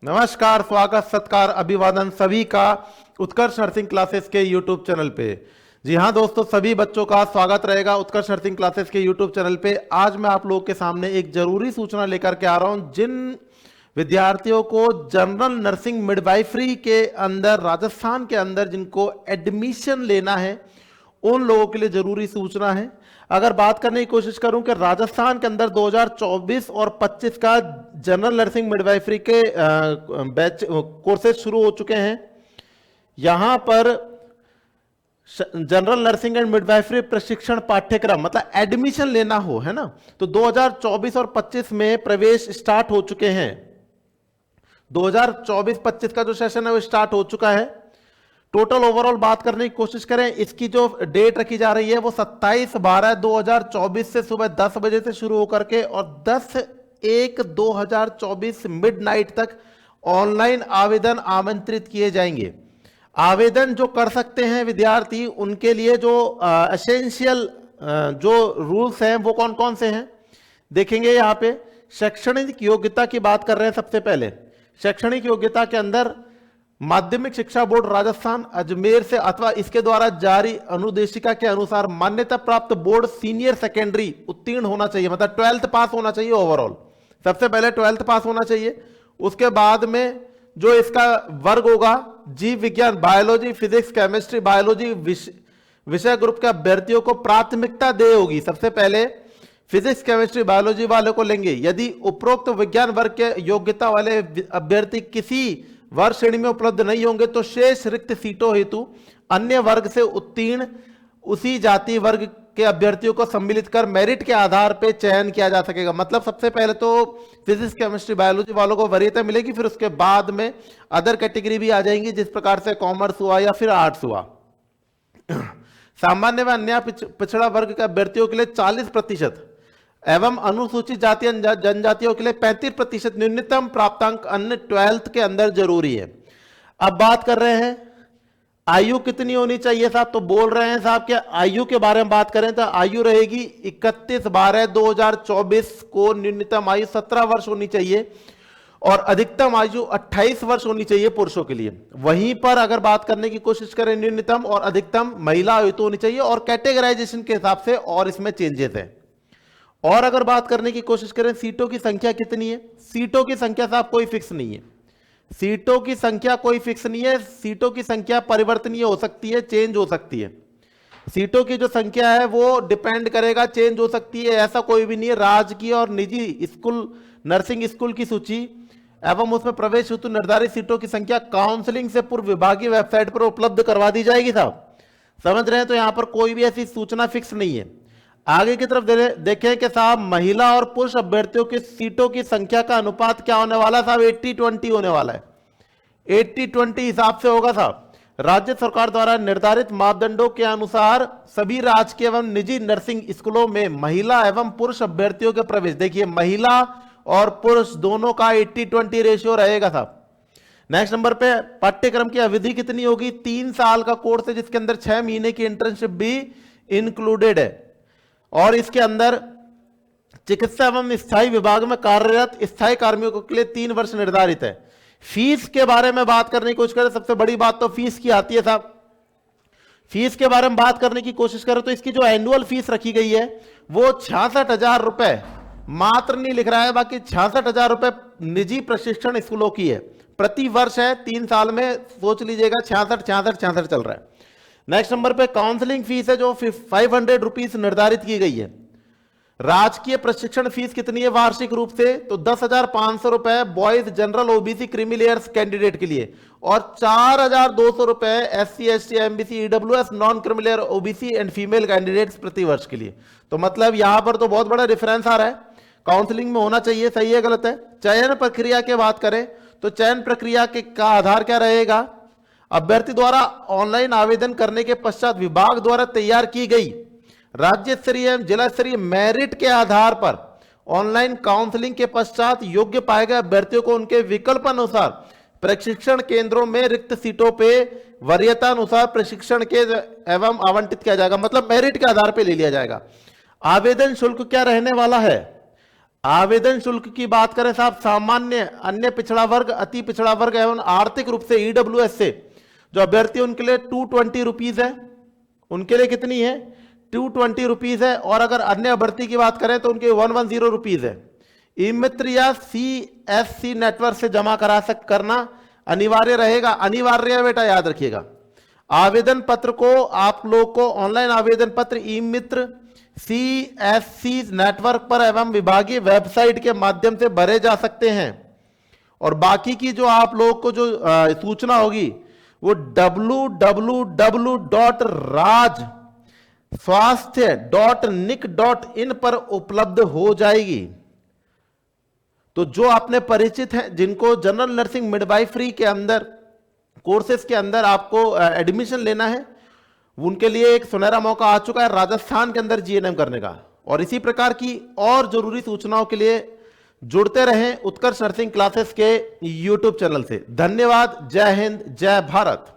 नमस्कार, स्वागत, सत्कार, अभिवादन सभी का उत्कर्ष नर्सिंग क्लासेस के यूट्यूब चैनल पे। जी हाँ दोस्तों, सभी बच्चों का स्वागत रहेगा उत्कर्ष नर्सिंग क्लासेस के यूट्यूब चैनल पे। आज मैं आप लोगों के सामने एक जरूरी सूचना लेकर के आ रहा हूं। जिन विद्यार्थियों को जनरल नर्सिंग मिडवाइफरी के अंदर राजस्थान के अंदर जिनको एडमिशन लेना है, उन लोगों के लिए जरूरी सूचना है। अगर बात करने की कोशिश करूं कि राजस्थान के अंदर 2024 और 25 का जनरल नर्सिंग मिडवाइफरी के बैच कोर्सेज शुरू हो चुके हैं। यहां पर जनरल नर्सिंग एंड मिडवाइफरी प्रशिक्षण पाठ्यक्रम मतलब एडमिशन लेना हो, है ना, तो 2024 और 25 में प्रवेश स्टार्ट हो चुके हैं। 2024-25 का जो सेशन है वो स्टार्ट हो चुका है। टोटल ओवरऑल बात करने की कोशिश करें, इसकी जो डेट रखी जा रही है वो 27/12/2024 से सुबह 10 बजे से शुरू होकर के और 10/1/2024 मिडनाइट तक ऑनलाइन आवेदन आमंत्रित किए जाएंगे। आवेदन जो कर सकते हैं विद्यार्थी, उनके लिए जो एसेंशियल जो रूल्स हैं वो कौन कौन से हैं देखेंगे। यहाँ पे शैक्षणिक योग्यता की बात कर रहे हैं। सबसे पहले शैक्षणिक योग्यता के अंदर माध्यमिक शिक्षा बोर्ड राजस्थान अजमेर से अथवा इसके द्वारा जारी अनुदेशिका के अनुसार मान्यता प्राप्त बोर्ड सीनियर सेकेंडरी उत्तीर्ण होना चाहिए, मतलब 12th पास होना चाहिए। ओवरऑल सबसे पहले 12th पास होना चाहिए। उसके बाद में जो इसका वर्ग होगा, जीव विज्ञान, बायोलॉजी, फिजिक्स, केमिस्ट्री, बायोलॉजी विषय ग्रुप के अभ्यर्थियों को प्राथमिकता दे होगी। सबसे पहले फिजिक्स, केमिस्ट्री, बायोलॉजी वाले को लेंगे। यदि उपरोक्त विज्ञान वर्ग के योग्यता वाले अभ्यर्थी किसी वर्ग श्रेणी में उपलब्ध नहीं होंगे तो शेष रिक्त सीटों हेतु अन्य वर्ग से उत्तीर्ण उसी जाति वर्ग के अभ्यर्थियों को सम्मिलित कर मेरिट के आधार पर चयन किया जा सकेगा। मतलब सबसे पहले तो फिजिक्स, केमिस्ट्री, बायोलॉजी वालों को वरीयता मिलेगी, फिर उसके बाद में अदर कैटेगरी भी आ जाएंगी, जिस प्रकार से कॉमर्स हुआ या फिर आर्ट्स हुआ। सामान्य व अन्य पिछड़ा वर्ग के अभ्यर्थियों के लिए 40% एवं अनुसूचित जाति जनजातियों के लिए 35% न्यूनतम प्राप्तांक अन्य 12th के अंदर जरूरी है। अब बात कर रहे हैं आयु कितनी होनी चाहिए साहब, तो बोल रहे हैं साहब कि आयु के बारे में बात करें तो आयु रहेगी 31/12/2024 को न्यूनतम आयु 17 वर्ष होनी चाहिए और अधिकतम आयु 28 वर्ष होनी चाहिए पुरुषों के लिए। वहीं पर अगर बात करने की कोशिश करें न्यूनतम और अधिकतम महिला आयु तो होनी चाहिए और कैटेगराइजेशन के हिसाब से और इसमें चेंजेस है। और अगर बात करने की कोशिश करें सीटों की संख्या कितनी है, सीटों की संख्या साहब कोई फिक्स नहीं है। सीटों की संख्या कोई फिक्स नहीं है। सीटों की संख्या परिवर्तनीय हो सकती है, चेंज हो सकती है। सीटों की जो संख्या है वो डिपेंड करेगा, चेंज हो सकती है, ऐसा कोई भी नहीं है। राजकीय और निजी स्कूल नर्सिंग स्कूल की सूची एवं उसमें प्रवेश हेतु निर्धारित सीटों की संख्या काउंसलिंग से पूर्व विभागीय वेबसाइट पर उपलब्ध करवा दी जाएगी साहब। समझ रहे हैं, तो यहां पर कोई भी ऐसी सूचना फिक्स नहीं है। आगे की तरफ देखें कि साहब महिला और पुरुष अभ्यर्थियों की सीटों की संख्या का अनुपात क्या होने वाला है साहब, 80-20 होने वाला है। 80-20 हिसाब से होगा साहब। राज्य सरकार द्वारा निर्धारित मापदंडों के अनुसार सभी राजकीय एवं निजी नर्सिंग स्कूलों में महिला एवं पुरुष अभ्यर्थियों के प्रवेश, देखिए महिला और पुरुष दोनों का 80-20 रेशियो रहेगा साहब। नेक्स्ट नंबर पे पाठ्यक्रम की अवधि कितनी होगी, 3 साल का कोर्स है जिसके अंदर 6 महीने की इंटर्नशिप भी इंक्लूडेड है और इसके अंदर चिकित्सा एवं स्थायी विभाग में कार्यरत स्थायी कार्मिकों के लिए 3 वर्ष निर्धारित है। फीस के बारे में बात करने की कोशिश करें, सबसे बड़ी बात तो फीस की आती है साहब। फीस के बारे में बात करने की कोशिश करें तो इसकी जो एनुअल फीस रखी गई है वो 66,000 रुपए मात्र नहीं लिख रहा है, बाकी 66,000 रुपए निजी प्रशिक्षण स्कूलों की है, प्रति वर्ष है। 3 साल में सोच लीजिएगा 66 चल रहा है। नेक्स्ट नंबर पे काउंसलिंग फीस है जो 500 रुपीज निर्धारित की गई है। राजकीय प्रशिक्षण फीस कितनी है वार्षिक रूप से, तो 10,500 रुपए boys general OBC creamy layers candidate के लिए और 4,200 रुपए SC ST MBC EWS non creamy layer OBC and female candidates प्रति वर्ष के लिए। तो मतलब यहां पर तो बहुत बड़ा डिफरेंस आ रहा है। काउंसलिंग में होना चाहिए, सही है गलत है। चयन प्रक्रिया की बात करें तो चयन प्रक्रिया के का आधार क्या रहेगा, अभ्यर्थी द्वारा ऑनलाइन आवेदन करने के पश्चात विभाग द्वारा तैयार की गई राज्य स्तरीय एवं जिला स्तरीय मेरिट के आधार पर ऑनलाइन काउंसलिंग के पश्चात योग्य पाए गए अभ्यर्थियों को उनके विकल्प अनुसार प्रशिक्षण केंद्रों में रिक्त सीटों पे वरीयता अनुसार प्रशिक्षण के एवं आवंटित किया जाएगा, मतलब मेरिट के आधार पर ले लिया जाएगा। आवेदन शुल्क क्या रहने वाला है, आवेदन शुल्क की बात करें साहब, सामान्य, अन्य पिछड़ा वर्ग, अति पिछड़ा वर्ग एवं आर्थिक रूप से ईडब्ल्यूएस से जो अभ्यर्थी उनके लिए 220 रुपीज है। उनके लिए कितनी है? 220 रुपीज है। और अगर अन्य अभ्यर्थी की बात करें तो उनके 110 रुपीज है। ई मित्र या CSC नेटवर्क से जमा करना अनिवार्य रहेगा। अनिवार्य है बेटा, याद रखिएगा। आवेदन पत्र को आप लोग को ऑनलाइन आवेदन पत्र ई मित्र CSC नेटवर्क पर एवं विभागीय वेबसाइट के माध्यम से भरे जा सकते हैं। और बाकी की जो आप लोग को जो सूचना होगी वो www.rajswasthya.nic.in पर उपलब्ध हो जाएगी। तो जो अपने परिचित हैं, जिनको जनरल नर्सिंग मिडवाइफरी के अंदर कोर्सेज के अंदर आपको एडमिशन लेना है, उनके लिए एक सुनहरा मौका आ चुका है राजस्थान के अंदर GNM करने का। और इसी प्रकार की और जरूरी सूचनाओं के लिए जुड़ते रहें उत्कर्ष नर्सिंग क्लासेस के YouTube चैनल से। धन्यवाद। जय हिंद, जय भारत।